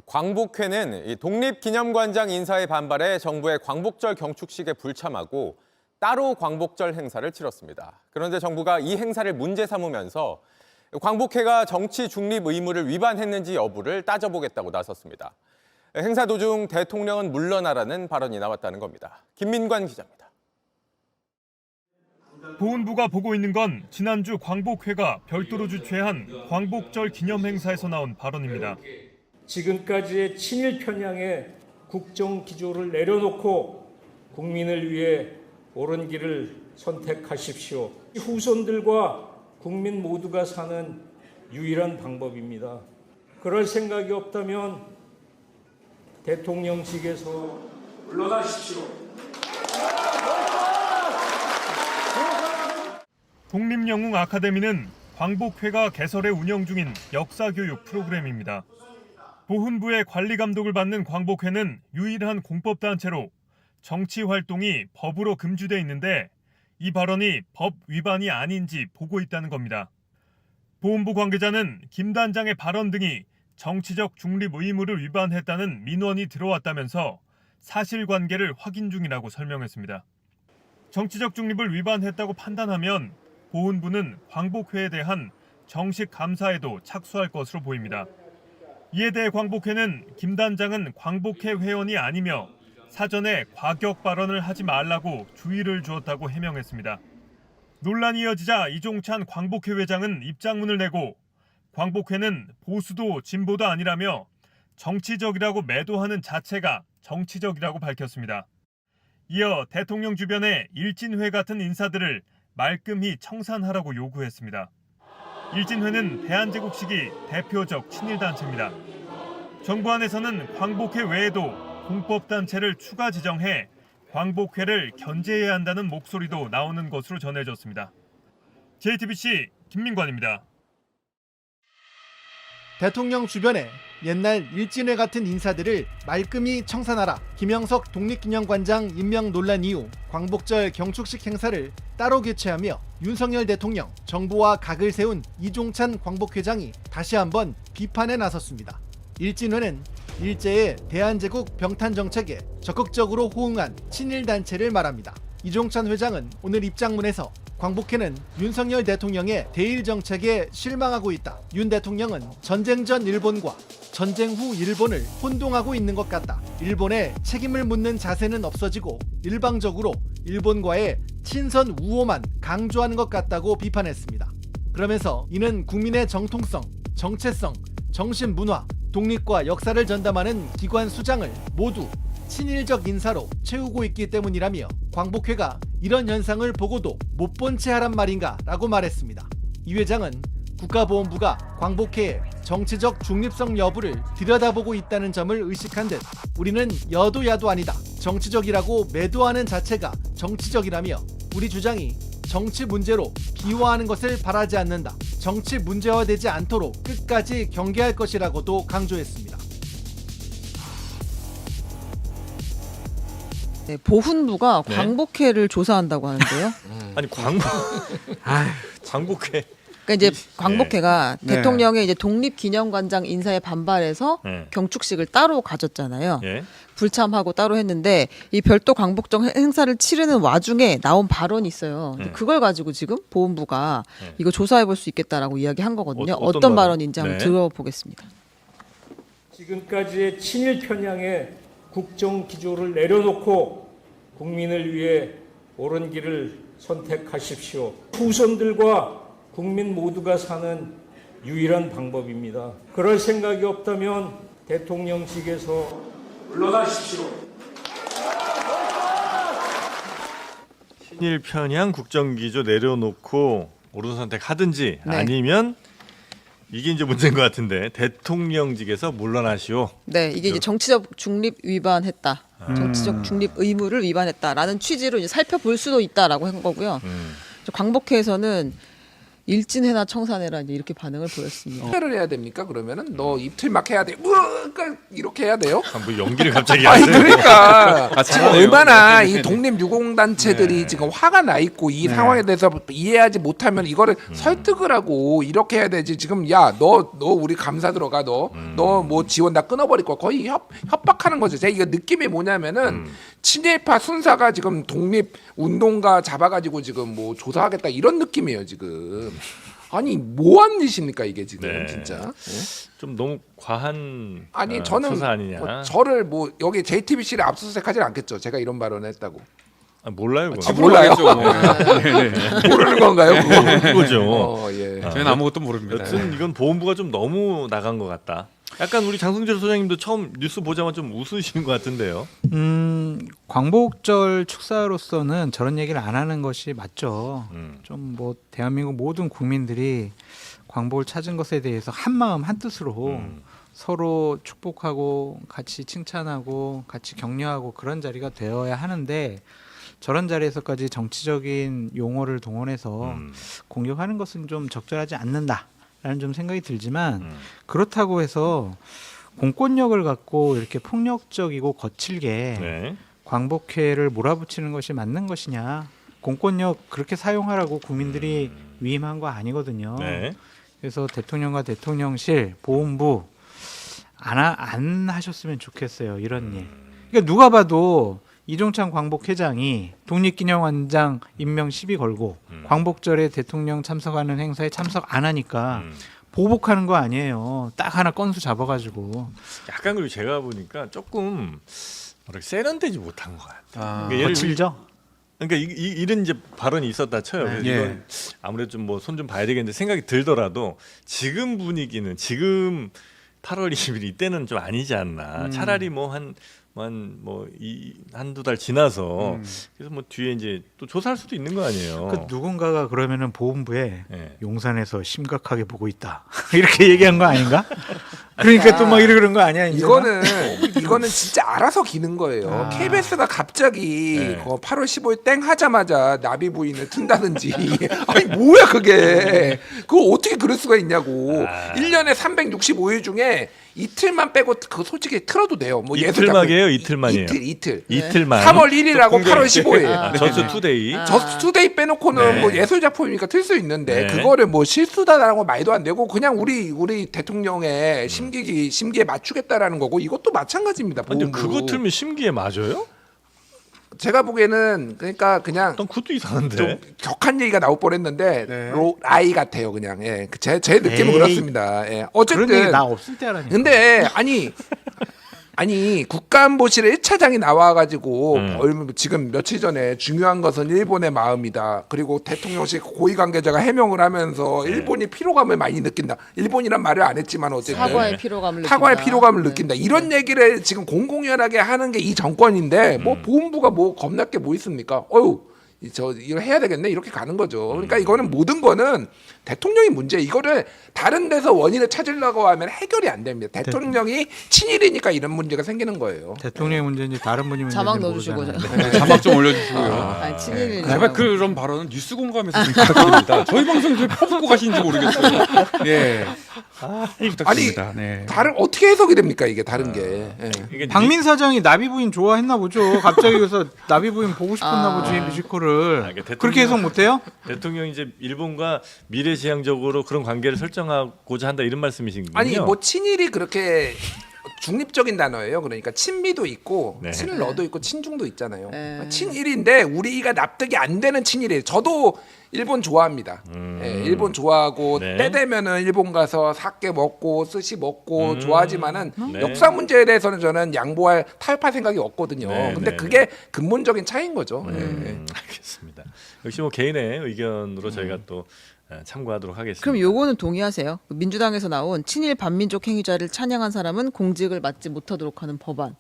광복회는 이 독립기념관장 인사에 반발해 정부의 광복절 경축식에 불참하고 따로 광복절 행사를 치렀습니다. 그런데 정부가 이 행사를 문제 삼으면서 광복회가 정치 중립 의무를 위반했는지 여부를 따져보겠다고 나섰습니다. 행사 도중 대통령은 물러나라는 발언이 나왔다는 겁니다. 김민관 기자입니다. 보훈부가 보고 있는 건 지난주 광복회가 별도로 주최한 광복절 기념 행사에서 나온 발언입니다. 지금까지의 친일 편향의 국정 기조를 내려놓고 국민을 위해 옳은 길을 선택하십시오. 후손들과 국민 모두가 사는 유일한 방법입니다. 그럴 생각이 없다면 대통령직에서 물러나십시오. 독립영웅 아카데미는 광복회가 개설해 운영 중인 역사교육 프로그램입니다. 보훈부의 관리 감독을 받는 광복회는 유일한 공법단체로 정치 활동이 법으로 금지돼 있는데 이 발언이 법 위반이 아닌지 보고 있다는 겁니다. 보훈부 관계자는 김 단장의 발언 등이 정치적 중립 의무를 위반했다는 민원이 들어왔다면서 사실관계를 확인 중이라고 설명했습니다. 정치적 중립을 위반했다고 판단하면 보훈부는 광복회에 대한 정식 감사에도 착수할 것으로 보입니다. 이에 대해 광복회는 김 단장은 광복회 회원이 아니며 사전에 과격 발언을 하지 말라고 주의를 주었다고 해명했습니다. 논란이 이어지자 이종찬 광복회 회장은 입장문을 내고 광복회는 보수도 진보도 아니라며 정치적이라고 매도하는 자체가 정치적이라고 밝혔습니다. 이어 대통령 주변의 일진회 같은 인사들을 말끔히 청산하라고 요구했습니다. 일진회는 대한제국 시기 대표적 친일단체입니다. 정부 안에서는 광복회 외에도 공법단체를 추가 지정해 광복회를 견제해야 한다는 목소리도 나오는 것으로 전해졌습니다. JTBC 김민관입니다. 대통령 주변에 옛날 일진회 같은 인사들을 말끔히 청산하라. 김영석 독립기념관장 임명 논란 이후 광복절 경축식 행사를 따로 개최하며 윤석열 대통령, 정부와 각을 세운 이종찬 광복회장이 다시 한번 비판에 나섰습니다. 일진회는 일제의 대한제국 병탄 정책에 적극적으로 호응한 친일단체를 말합니다. 이종찬 회장은 오늘 입장문에서 광복회는 윤석열 대통령의 대일 정책에 실망하고 있다. 윤 대통령은 전쟁 전 일본과 전쟁 후 일본을 혼동하고 있는 것 같다. 일본에 책임을 묻는 자세는 없어지고 일방적으로 일본과의 친선 우호만 강조하는 것 같다고 비판했습니다. 그러면서 이는 국민의 정통성, 정체성, 정신문화, 독립과 역사를 전담하는 기관 수장을 모두 친일적 인사로 채우고 있기 때문이라며 광복회가 이런 현상을 보고도 못 본 채 하란 말인가 라고 말했습니다. 이 회장은 국가보훈부가 광복회의 정치적 중립성 여부를 들여다보고 있다는 점을 의식한 듯 우리는 여도 야도 아니다. 정치적이라고 매도하는 자체가 정치적이라며 우리 주장이 정치 문제로 비화하는 것을 바라지 않는다. 정치 문제화되지 않도록 끝까지 경계할 것이라고도 강조했습니다. 네, 보훈부가 네. 광복회를 조사한다고 하는데요. 아니 광복회. 그러니까 이제 광복회가 네. 대통령의 이제 독립기념관장 인사에 반발해서 네. 경축식을 따로 가졌잖아요. 예. 불참하고 따로 했는데 이 별도 광복절 행사를 치르는 와중에 나온 발언이 있어요. 근데 그걸 가지고 지금 보훈부가 이거 조사해 볼 수 있겠다라고 이야기한 거거든요. 어떤 발언인지 한번 네. 들어보겠습니다. 지금까지의 친일 편향의 국정 기조를 내려놓고 국민을 위해 옳은 길을 선택하십시오. 후손들과 국민 모두가 사는 유일한 방법입니다. 그럴 생각이 없다면 대통령직에서 물러나십시오. 친일 편향 국정기조 내려놓고 옳은 선택하든지 네. 아니면 이게 이제 문제인 것 같은데 대통령직에서 물러나시오. 네, 이게 이제 정치적 중립 위반했다. 정치적 중립 의무를 위반했다라는 취지로 이제 살펴볼 수도 있다라고 한 거고요. 광복회에서는 일진해나 청산해라 이제 이렇게 반응을 보였습니다. 를 해야 됩니까? 그러면은 너 입틀 막 해야 돼. 그러니까 이렇게 해야 돼요? 뭐 연기를 갑자기 아니 하세요. 그러니까 지금 얼마나 이 독립 유공단체들이 지금 화가 나 있고 이 상황에 대해서 이해하지 못하면 이거를 설득을 하고 이렇게 해야 되지. 지금 야 너 우리 감사 들어가 너 뭐 지원 다 끊어버릴 거야. 거의 협박하는 거죠. 제가 이거 느낌이 뭐냐면은 친일파 순사가 지금 독립 운동가 잡아가지고 지금 뭐 조사하겠다 이런 느낌이에요 지금. 아니 뭐한 짓입니까 이게 지금 네. 진짜. 예? 좀 너무 과한 아니 저는 수사 아니냐. 뭐 저를 뭐 여기 JTBC를 압수수색하진 않겠죠. 제가 이런 발언을 했다고. 아, 몰라요. 그건. 아, 몰라요? 모르는 건가요? 그거죠. 예. 저희는 아무것도 모릅니다. 여튼 이건 보훈부가 좀 너무 나간 것 같다. 약간 우리 장성철 소장님도 처음 뉴스 보자마자 좀 웃으시는 것 같은데요. 광복절 축사로서는 저런 얘기를 안 하는 것이 맞죠. 음. 좀 뭐 대한민국 모든 국민들이 광복을 찾은 것에 대해서 한 마음 한 뜻으로 서로 축복하고 같이 칭찬하고 같이 격려하고 그런 자리가 되어야 하는데 저런 자리에서까지 정치적인 용어를 동원해서 공격하는 것은 좀 적절하지 않는다라는 좀 생각이 들지만 그렇다고 해서 공권력을 갖고 이렇게 폭력적이고 거칠게 네. 광복회를 몰아붙이는 것이 맞는 것이냐? 공권력 그렇게 사용하라고 국민들이 위임한 거 아니거든요. 네. 그래서 대통령과 대통령실, 보훈부 안 하셨으면 좋겠어요. 이런 일. 그러니까 누가 봐도 이종찬 광복회장이 독립기념관장 임명 시비 걸고 광복절에 대통령 참석하는 행사에 참석 안 하니까 보복하는 거 아니에요. 딱 하나 건수 잡아가지고. 약간 그리고 제가 보니까 조금 뭐랄까 세련되지 못한 것 같아요. 그러니까 거칠죠? 그러니까 이런 이제 발언이 있었다 쳐요. 그래서 예. 이건 아무래도 좀 뭐 손 좀 봐야 되겠는데 생각이 들더라도 지금 분위기는 지금 8월 20일 이때는 좀 아니지 않나. 차라리 뭐 한두 달 지나서 그래서 뭐 뒤에 이제 또 조사할 수도 있는 거 아니에요. 그 누군가가 그러면은 보훈부에 예. 용산에서 심각하게 보고 있다 이렇게 얘기한 거 아닌가? 그러니까 또 막 이러는 거 아니야? 이제? 이거는 진짜 알아서 기는 거예요. KBS가 갑자기 네. 8월 15일 땡 하자마자 나비 부인을 튼다든지 아니 뭐야 그게 그거 어떻게 그럴 수가 있냐고. 1년에 365일 중에 이틀만 빼고 그 솔직히 틀어도 돼요. 뭐 이틀만이에요? 이틀만이에요? 이틀. 이틀만. 3월 1일하고 8월 15일. 아, 저수 투데이. 저스트 투데이 빼놓고는 네. 뭐 예술 작품이니까 틀 수 있는데 네. 그거를 뭐 실수다라고 말도 안 되고 그냥 우리 대통령의 심기에 맞추겠다라는 거고 이것도 마찬가지입니다. 근데 보훈부. 그거 틀면 심기에 맞아요? 제가 보기에는 그러니까 그냥 일단 그것도 이상한데. 좀 격한 얘기가 나올 뻔했는데 네. 라이 같아요 그냥. 예, 제 느낌은 에이. 그렇습니다. 예, 어쨌든 그런 얘기 나 없을 때 하라니까. 근데 아니 국가안보실의 1차장이 나와가지고 지금 며칠 전에 중요한 것은 일본의 마음이다. 그리고 대통령실 고위 관계자가 해명을 하면서 일본이 피로감을 많이 느낀다. 일본이란 말을 안 했지만 어쨌든 사과의 피로감을 사과의 느낀다. 피로감을 네. 느낀다. 이런 얘기를 지금 공공연하게 하는 게 이 정권인데 뭐 보훈부가 뭐 겁날 게 뭐 있습니까? 이거 해야 되겠네 이렇게 가는 거죠. 그러니까 이거는 모든 거는 대통령이 문제. 이거를 다른 데서 원인을 찾으려고 하면 해결이 안 됩니다. 대통령이 친일이니까 이런 문제가 생기는 거예요. 대통령의 문제인지 다른 분이 문제인지 자막 넣어주시고 모르잖아요. 자막 좀 올려주시고요. 아니, 친일 제발 그런 발언은 뉴스 공감에서 좀 부탁드립니다. 저희 방송 좀 퍼붓고 가시는지 모르겠어요. 예. 부탁드립니다. 네. 다른 어떻게 해석이 됩니까 이게 다른 게? 예. 이게 박민 사장이 나비 부인 좋아했나 보죠. 갑자기 그래서 나비 부인 보고 싶었나 보지 뮤지컬을. 그러니까 대통령- 그렇게 해석 못해요? 대통령이 이제 일본과 미래지향적으로 그런 관계를 설정하고자 한다 이런 말씀이신군요. 아니 뭐 친일이 그렇게 중립적인 단어예요. 그러니까 친미도 있고 네. 친러도 있고 친중도 있잖아요. 네. 친일인데 우리가 납득이 안 되는 친일이에요. 저도 일본 좋아합니다. 예, 일본 좋아하고 네. 때 되면은 일본 가서 사케 먹고 스시 먹고 좋아하지만은 네. 역사 문제에 대해서는 저는 양보할 타협할 생각이 없거든요. 네, 근데 네, 그게 근본적인 차이인 거죠. 예. 알겠습니다. 역시 뭐 개인의 의견으로 저희가 또 참고하도록 하겠습니다. 그럼 요거는 동의하세요? 민주당에서 나온 친일 반민족 행위자를 찬양한 사람은 공직을 맡지 못하도록 하는 법안.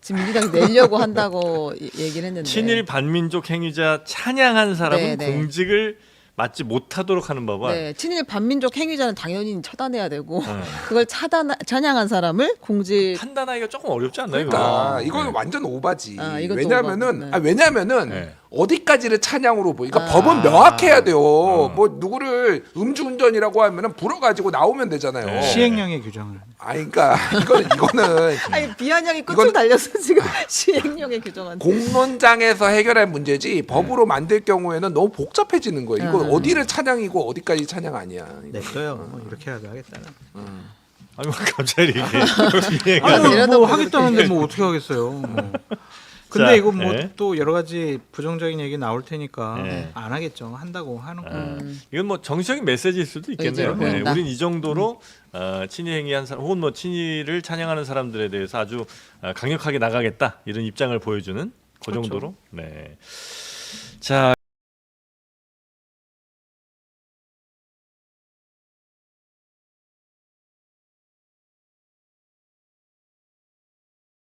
지금 민주당이 내려고 한다고 얘기를 했는데. 친일 반민족 행위자 찬양한 사람은 네, 네. 공직을 맞지 못하도록 하는 법은 네, 친일 반민족 행위자는 당연히 처단해야 되고 네. 그걸 찬양한 사람을 공직 판단하기가 조금 어렵지 않나요? 그러니까 이거? 이거는 네. 완전 오바지. 아, 이것도 왜냐면은 오바고, 네. 왜냐면은 네. 어디까지를 찬양으로 보이. 그러니까 아. 법은 명확해야 돼요. 뭐 누구를 음주운전이라고 하면은 불어가지고 나오면 되잖아요. 네. 시행령의 규정을. 그러니까 이거는 아니 비아냥이 끝을 이건- 달려서 지금 시행령에 규정한 공론장에서 해결할 문제지 법으로 만들 경우에는 너무 복잡해지는 거예요. 이거 어디를 찬양이고 어디까지 찬양 아니야. 냈어요. 뭐 이렇게라도 하겠다는. 아니 뭐 갑자기 이렇게 아니, 이러다 뭐 보면 하겠다는데 뭐 어떻게 하겠어요. 뭐. 근데 자, 이거 뭐 네. 또 여러 가지 부정적인 얘기 나올 테니까 네. 안 하겠죠. 한다고 하는 거. 이건 뭐 정치적인 메시지일 수도 있겠네요. 의지로 보인다. 우린 이 정도로 친일 행위한 사람 혹은 뭐 친일을 찬양하는 사람들에 대해서 아주 강력하게 나가겠다 이런 입장을 보여주는 그 정도로. 네. 자.